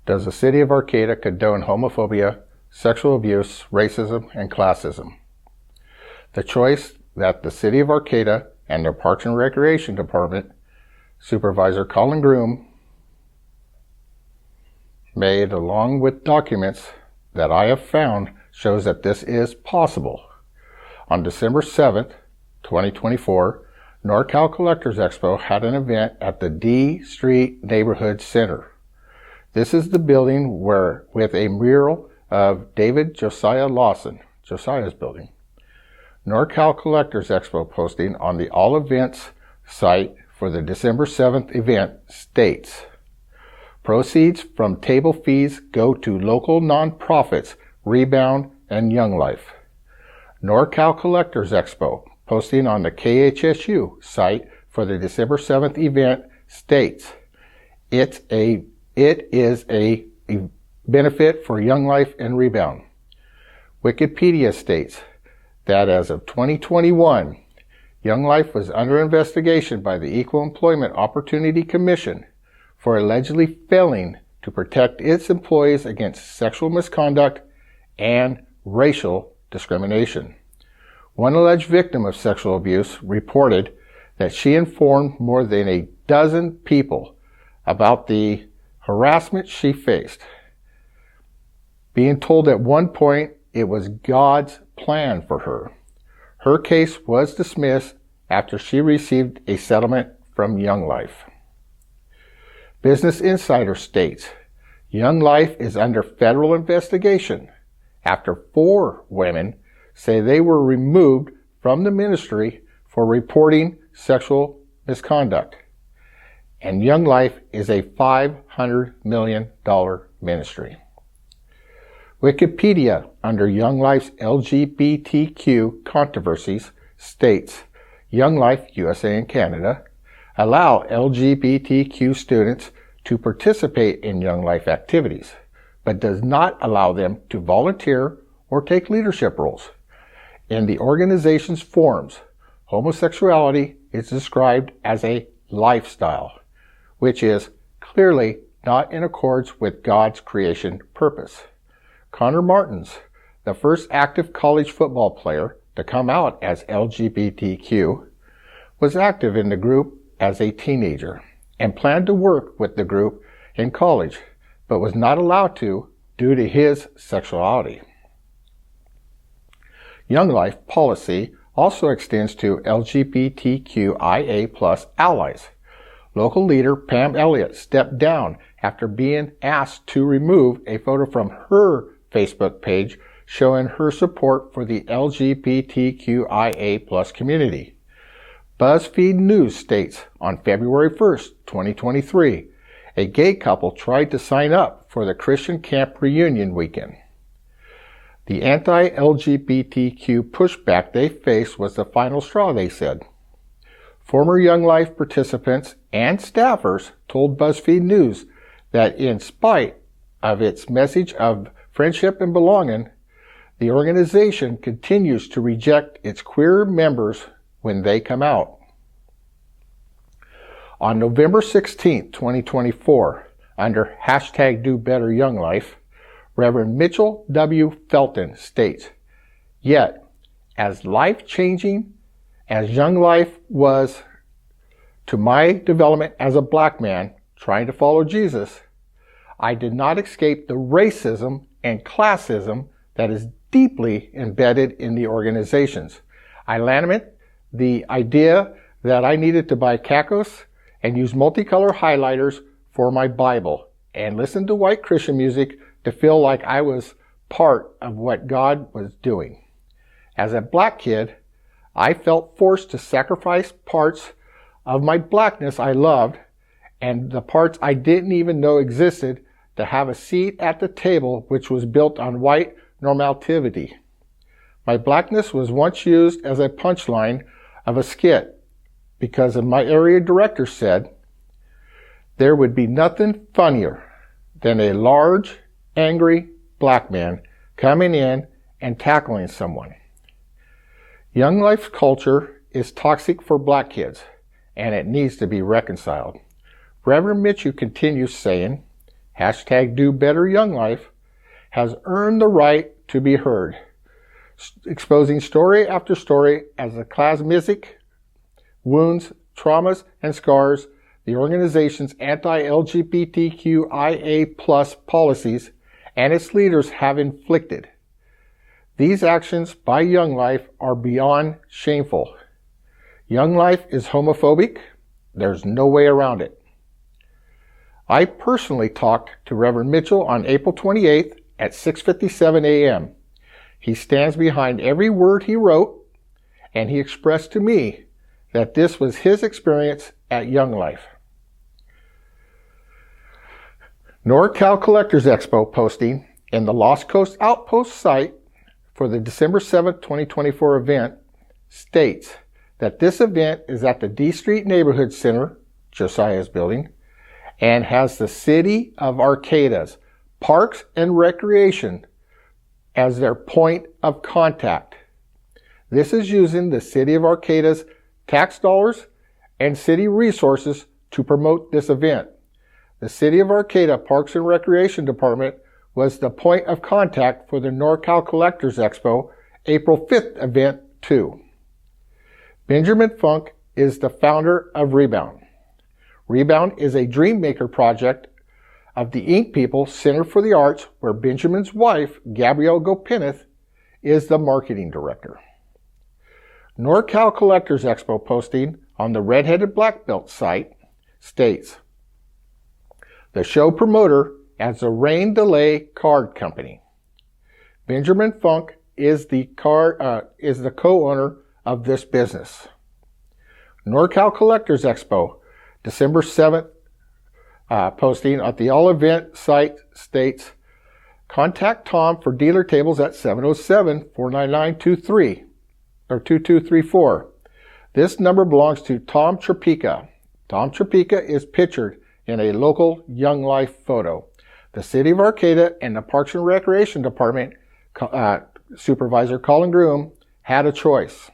Does the City of Arcata condone homophobia, sexual abuse, racism, and classism? The choice that the City of Arcata and their Parks and Recreation Department Supervisor Colin Groom made, along with documents that I have found, shows that this is possible. On December 7th, 2024, NorCal Collectors Expo had an event at the D Street Neighborhood Center. This is the building with a mural of David Josiah Lawson, Josiah's building. NorCal Collectors Expo posting on the All Events site for the December 7th event states, proceeds from table fees go to local nonprofits, Rebound and Young Life. NorCal Collectors Expo posting on the KHSU site for the December 7th event states, it is a benefit for Young Life and Rebound. Wikipedia states that as of 2021, Young Life was under investigation by the Equal Employment Opportunity Commission for allegedly failing to protect its employees against sexual misconduct and racial discrimination. One alleged victim of sexual abuse reported that she informed more than a dozen people about the harassment she faced, being told at one point it was God's plan for her. Her case was dismissed after she received a settlement from Young Life. Business Insider states, Young Life is under federal investigation after 4 women say they were removed from the ministry for reporting sexual misconduct. And Young Life is a $500 million ministry. Wikipedia, under Young Life's LGBTQ controversies, states, Young Life, USA and Canada, allow LGBTQ students to participate in Young Life activities, but does not allow them to volunteer or take leadership roles. In the organization's forms, homosexuality is described as a lifestyle, which is clearly not in accords with God's creation purpose. Connor Martins, the first active college football player to come out as LGBTQ, was active in the group as a teenager and planned to work with the group in college, but was not allowed to due to his sexuality. Young Life policy also extends to LGBTQIA+ allies. Local leader Pam Elliott stepped down after being asked to remove a photo from her Facebook page showing her support for the LGBTQIA+ community. BuzzFeed News states on February 1st, 2023, a gay couple tried to sign up for the Christian Camp reunion weekend. The anti-LGBTQ pushback they faced was the final straw, they said. Former Young Life participants and staffers told BuzzFeed News that in spite of its message of friendship and belonging, the organization continues to reject its queer members when they come out. On November 16, 2024, under hashtag Do Better Young Life, Reverend Mitchell W. Felton states, yet, as life-changing as Young Life was to my development as a black man trying to follow Jesus, I did not escape the racism and classism that is deeply embedded in the organizations. I lament the idea that I needed to buy cacos and use multicolor highlighters for my Bible and listen to white Christian music to feel like I was part of what God was doing. As a black kid, I felt forced to sacrifice parts of my blackness I loved and the parts I didn't even know existed to have a seat at the table which was built on white normativity. My blackness was once used as a punchline of a skit because my area director said, there would be nothing funnier than a large, angry black man coming in and tackling someone. Young Life's culture is toxic for black kids, and it needs to be reconciled. Reverend Mitchell continues saying, hashtag Do Better Young Life, has earned the right to be heard, exposing story after story as the plasmic wounds, traumas, and scars the organization's anti-LGBTQIA+ policies and its leaders have inflicted. These actions by Young Life are beyond shameful. Young Life is homophobic. There's no way around it. I personally talked to Reverend Mitchell on April 28th at 6:57 a.m. He stands behind every word he wrote, and he expressed to me that this was his experience at Young Life. NorCal Collectors Expo posting in the Lost Coast Outpost site for the December 7th, 2024 event states that this event is at the D Street Neighborhood Center, Josiah's building, and has the City of Arcata's Parks and Recreation as their point of contact. This is using the City of Arcata's tax dollars and city resources to promote this event. The City of Arcata Parks and Recreation Department was the point of contact for the NorCal Collectors Expo April 5th event too. Benjamin Funk is the founder of Rebound. Rebound is a dream maker project of the Ink People Center for the Arts, where Benjamin's wife, Gabrielle Gopineth, is the marketing director. NorCal Collectors Expo posting on the Redheaded Blackbelt site states, the show promoter as the Rain Delay Card Company. Benjamin Funk is the co-owner of this business. NorCal Collectors Expo, December 7th, posting at the all event site states, contact Tom for dealer tables at 707-499-23 or 2234. This number belongs to Tom Trapika. Tom Trapika is pictured in a local Young Life photo. The City of Arcata and the Parks and Recreation Department Supervisor Colin Groom had a choice.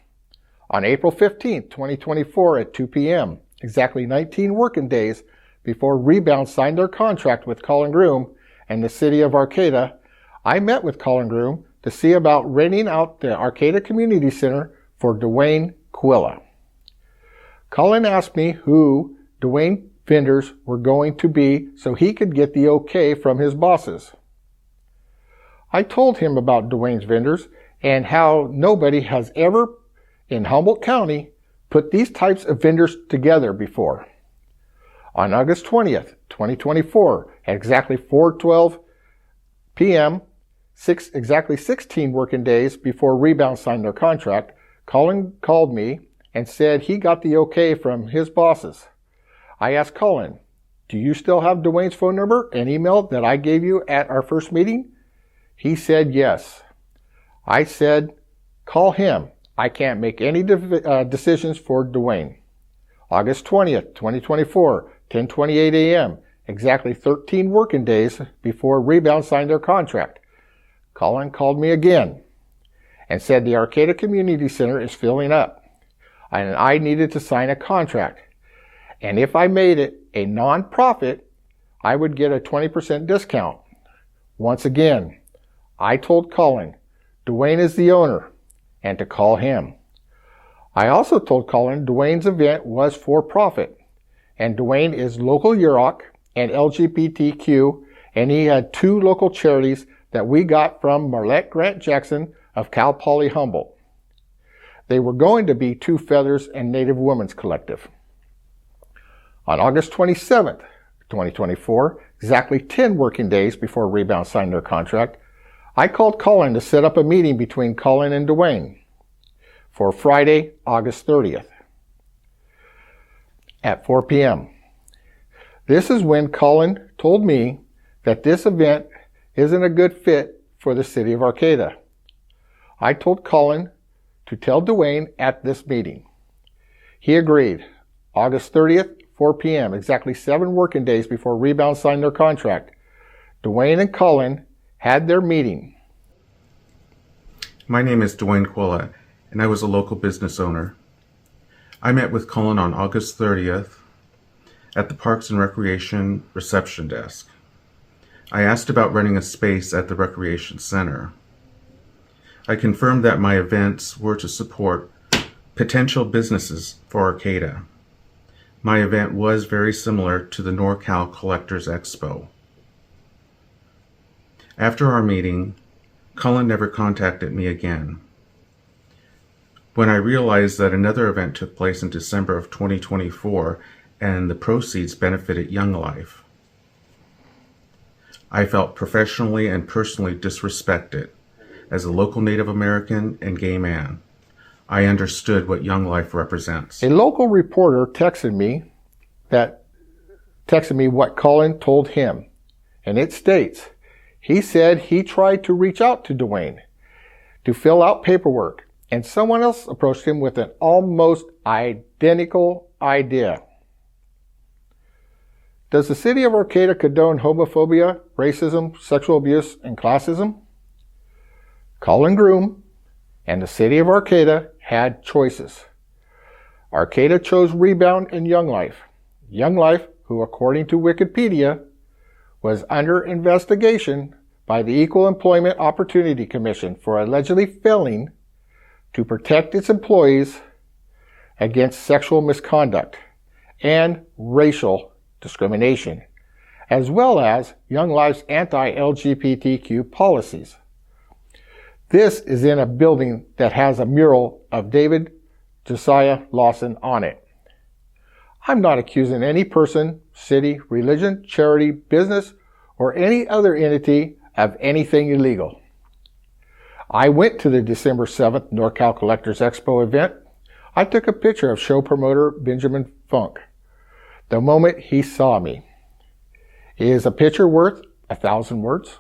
On April 15th, 2024 at 2 p.m., exactly 19 working days before Rebound signed their contract with Colin Groom and the City of Arcata, I met with Colin Groom to see about renting out the Arcata Community Center for Dwayne Quilla. Colin asked me who Dwayne vendors were going to be so he could get the okay from his bosses. I told him about Dwayne's vendors and how nobody has ever in Humboldt County put these types of vendors together before. On August 20th, 2024, at exactly 4:12 p.m., exactly 16 working days before Rebound signed their contract, Colin called me and said he got the okay from his bosses. I asked Colin, do you still have Dwayne's phone number and email that I gave you at our first meeting? He said yes. I said, call him. I can't make any decisions for Dwayne. August 20th, 2024, 10:28 a.m., exactly 13 working days before Rebound signed their contract. Colin called me again and said the Arcata Community Center is filling up and I needed to sign a contract. And if I made it a non-profit, I would get a 20% discount. Once again, I told Colin, Dwayne is the owner, and to call him. I also told Colin Dwayne's event was for profit, and Dwayne is local UROC and LGBTQ, and he had 2 local charities that we got from Marlette Grant Jackson of Cal Poly Humboldt. They were going to be 2 Feathers and Native Women's Collective. On August 27th, 2024, exactly 10 working days before Rebound signed their contract, I called Colin to set up a meeting between Colin and Dwayne for Friday, August 30th at 4 p.m. This is when Colin told me that this event isn't a good fit for the City of Arcata. I told Colin to tell Dwayne at this meeting. He agreed. August 30th, 4 p.m., exactly 7 working days before Rebound signed their contract. Dwayne and Colin had their meeting. My name is Dwayne Quilla, and I was a local business owner. I met with Colin on August 30th at the Parks and Recreation reception desk. I asked about renting a space at the recreation center. I confirmed that my events were to support potential businesses for Arcata. My event was very similar to the NorCal Collectors Expo. After our meeting, Cullen never contacted me again. When I realized that another event took place in December of 2024 and the proceeds benefited Young Life, I felt professionally and personally disrespected. As a local Native American and gay man, I understood what Young Life represents. A local reporter texted me what Cullen told him, and it states, he said he tried to reach out to Dwayne to fill out paperwork, and someone else approached him with an almost identical idea. Does the city of Arcata condone homophobia, racism, sexual abuse, and classism? Cullen Groom and the city of Arcata had choices. Arcata chose Rebound and Young Life. Young Life, who according to Wikipedia, was under investigation by the Equal Employment Opportunity Commission for allegedly failing to protect its employees against sexual misconduct and racial discrimination, as well as Young Life's anti-LGBTQ policies. This is in a building that has a mural of David Josiah Lawson on it. I'm not accusing any person, city, religion, charity, business, or any other entity of anything illegal. I went to the December 7th NorCal Collectors Expo event. I took a picture of show promoter Benjamin Funk the moment he saw me. Is a picture worth 1,000 words?